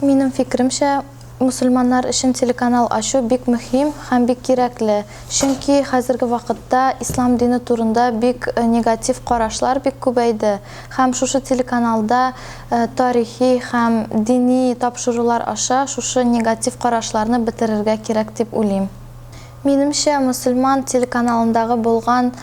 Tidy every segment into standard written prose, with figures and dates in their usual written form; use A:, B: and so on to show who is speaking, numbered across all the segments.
A: Минем фикримчә, мусульманнар өчен телеканал ачу бик мөһим һәм бик кирәкле. Чөнки хәзерге вакытта ислам дине турында бик негатив карашлар бик күбәйде. Һәм шушы телеканалда тарихи һәм дини тапшырулар аша шушы негатив карашларны бетерергә кирәк дип уйлыйм. Минемчә, мусульман телеканалындагы булган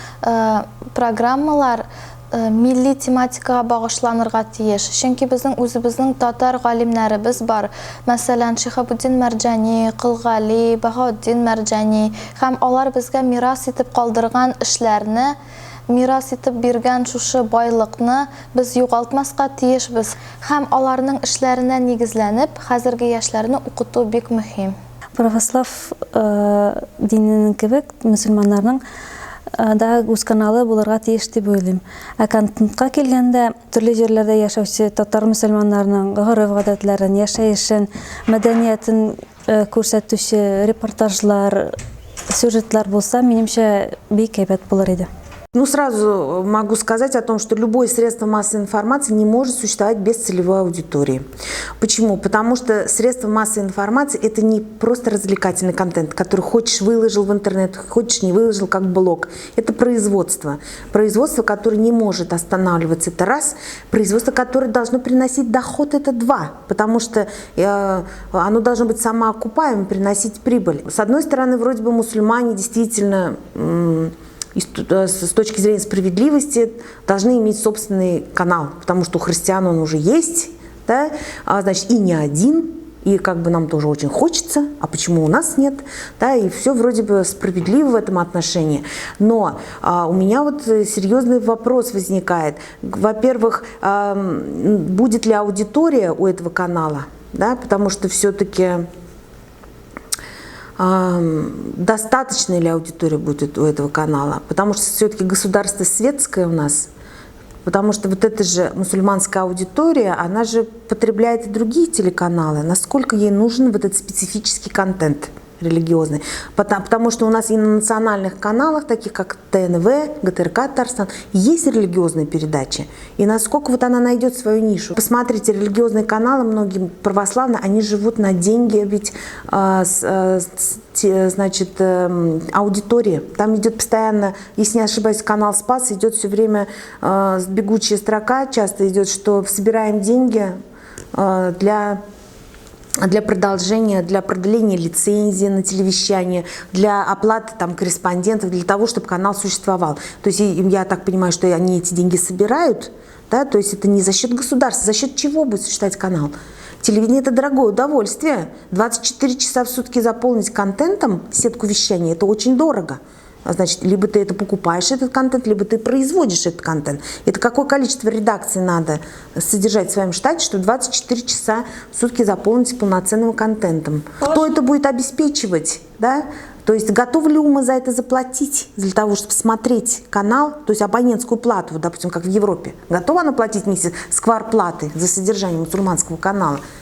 A: программалар милли тематикага багышланырга тиеш. Чөнки безнең үзебезнең татар галимнәребез бар. Мәсәлән, Шихабуддин Мәрҗани, Кылгали, Баһаутдин Мәрҗани һәм алар безгә мирас итеп калдырган эшләрне, мирас итеп биргән шушы байлыкны без югалтмаска тиешбез. Һәм аларның эшләренә нигезләнеп, хәзерге яшьләрне укыту бик мөһим.
B: Православ диненең кебек мусульманнарның да үз каналы булырга тиеш дип уйлыйм. Ә контентка килгәндә, төрле җирләрдә яшәүче татар мусульманнарның гореф-гадәтләрен, яшәешен, мәдәниятен күрсәтүче репортажлар, сюжетлар булса, минемчә бик әйбәт булыр иде.
C: Ну, сразу могу сказать о том, что любое средство массовой информации не может существовать без целевой аудитории. Почему? Потому что средство массовой информации – это не просто развлекательный контент, который хочешь выложил в интернет, хочешь не выложил как блог. Это производство. Производство, которое не может останавливаться, это раз. Производство, которое должно приносить доход, это два. Потому что оно должно быть самоокупаемым, приносить прибыль. С одной стороны, вроде бы мусульмане действительно с точки зрения справедливости должны иметь собственный канал, потому что у христиан он уже есть, да? Значит, и не один, и как бы нам тоже очень хочется, а почему у нас нет, да? И все вроде бы справедливо в этом отношении. Но у меня вот серьезный вопрос возникает. Во-первых, будет ли аудитория у этого канала, да? Потому что все-таки достаточно ли аудитория будет у этого канала, потому что все-таки государство светское у нас, потому что вот эта же мусульманская аудитория, она же потребляет и другие телеканалы, насколько ей нужен вот этот специфический контент религиозный, потому что у нас и на национальных каналах, таких как ТНВ, ГТРК Татарстан, есть религиозные передачи, и насколько вот она найдет свою нишу. Посмотрите, религиозные каналы, многие православные, они живут на деньги, ведь значит, аудитории. Там идет постоянно, если не ошибаюсь, канал Спас, идет все время бегучая строка, часто идет, что собираем деньги для продолжения, для продления лицензии на телевещание, для оплаты там корреспондентов, для того, чтобы канал существовал. То есть я так понимаю, что они эти деньги собирают, да, то есть это не за счет государства, за счет чего будет существовать канал? Телевидение – это дорогое удовольствие. 24 часа в сутки заполнить контентом сетку вещания – это очень дорого. Значит, либо ты это покупаешь, этот контент, либо ты производишь этот контент. Это какое количество редакций надо содержать в своем штате, чтобы 24 часа в сутки заполнить полноценным контентом. Кто это будет обеспечивать? Да? То есть готовы ли мы за это заплатить, для того, чтобы смотреть канал, то есть абонентскую плату, допустим, как в Европе? Готова она платить месяц скварплаты за содержание мусульманского канала?